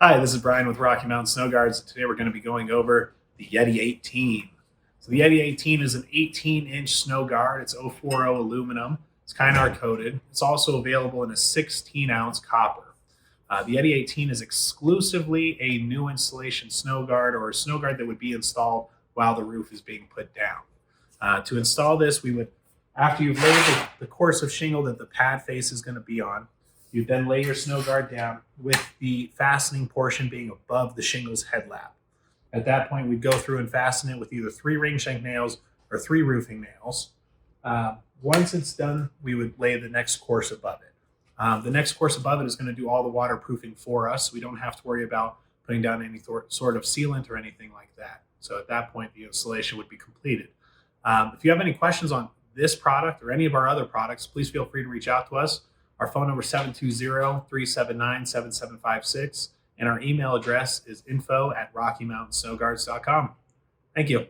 Hi, this is Brian with Rocky Mountain Snow Guards. Today we're going to be going over the Yeti 18. So the Yeti 18 is an 18-inch snow guard. It's 040 aluminum. It's Kynar coated. It's also available in a 16-ounce copper. The Yeti 18 is exclusively a new installation snow guard or a snow guard that would be installed while the roof is being put down. To install this, after you've laid the course of shingle that the pad face is going to be on, you then lay your snow guard down with the fastening portion being above the shingle's headlap. At that point, we'd go through and fasten it with either 3 ring-shank nails or 3 roofing nails. Once it's done, we would lay the next course above it. The next course above it is going to do all the waterproofing for us. We don't have to worry about putting down any sort of sealant or anything like that. So at that point, the installation would be completed. If you have any questions on this product or any of our other products, please feel free to reach out to us. Our phone number is 720-379-7756, and our email address is info@RockyMountainSnowGuards.com. Thank you.